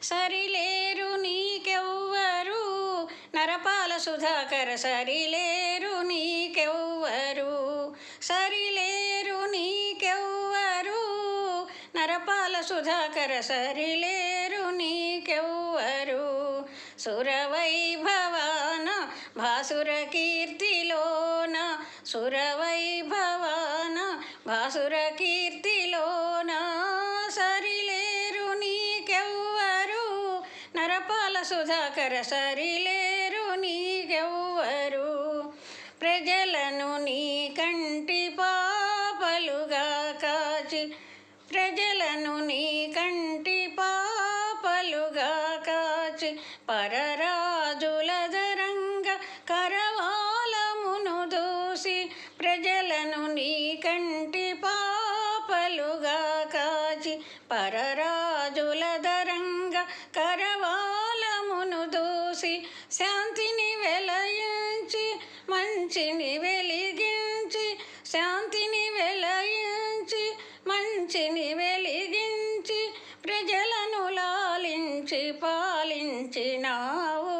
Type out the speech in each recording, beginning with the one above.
సరిలేరు నీకెవ్వరు నరపాల సుధాకర సరిలేరు నీకెవ్వరు సరిలేరు నీకెవ్వరు నరపాల సుధాకర సరిలేరు నీకెవ్వరు సురవైభవాన భాసుర కీర్తిలోన సురవైభవాన భాసుర కీర్తిలోన సరిలేరు నీకెవ్వరు నరపాల సుధాకర సరిలేరు నీకెవ్వరు ప్రజలను నీ కంటి పాపలుగా కాచి ప్రజలను నీ కంటి పాపలుగా కాచి పరరాజుల దరంగ కరవాలమును దూసి ప్రజలను నీ కంటి పాపలుగా కాచి పరరాజుల దరంగ కరవాలమును దూసి శాంతిని వెలయించి మంచిని వెలిగించి శాంతిని వెలయించి మంచిని వెలిగించి ప్రజలను లాలించి పాలించినావు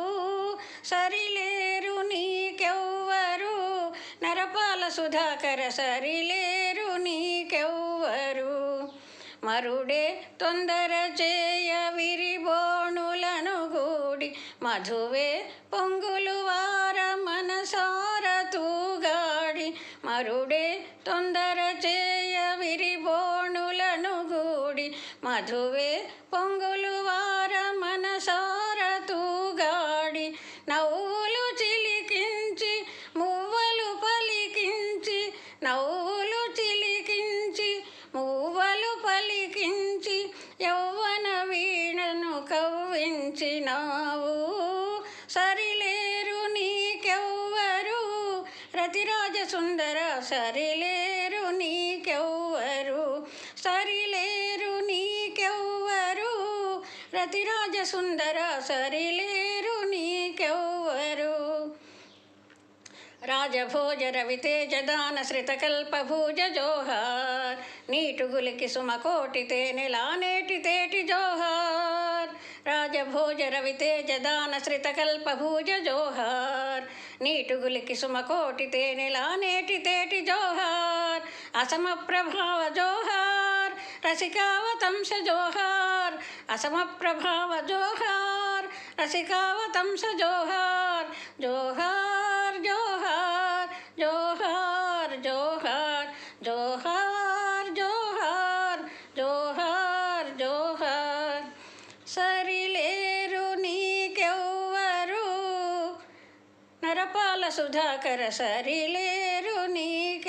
సరిలేరు నీకెవ్వరు నరపాల సుధాకర సరిలేరు నీకెవ్వరు మరుడే తొందర చేయ విరిబోణులను గూడి మధువే పొంగులు వార మనసార తూగాడి మరుడే తొందర చేయ విరిబోణులను గూడి మధువే పొంగులు వార మనసార తూగాడి నవ్వులు చిలికించి మువ్వలు పలికించి నవ్వులు చిలికించి మువ్వలు పలికించి యౌవన వీణను కవ్వించినావు సరిలేరు నీకెవ్వరు రతిరాజ సుందర సరిలేరు నీకెవ్వరు సరిలేరు నీకెవ్వరు రతిరాజ సుందర సరిలేరు నీకెవ్వరు రాజభోజ రవితేజ దాన శ్రితకల్పభూజ జోహార్ నీటుగులికి సుమకోటి తేనెలా నేటి తేటి జోహార్ రాజభోజ రవితేజ దాన శ్రితకల్పభూజ జోహార్ నీటుగులికి సుమకోటి తేనెలా నేటి తేటి జోహార్ అసమ ప్రభావ జోహార్ రసికావతంస జోహార్ అసమ ప్రభావ జోహార్ రసికావతంస జోహార్ జోహార్ జోహార్ జోహార్ జోహార్ జోహార్ జోహార్ జోహార్ జోహార్ సరిలేరు నీకెవ్వరు నరపాల సుధాకర సరిలేరు నీకెవ్వరు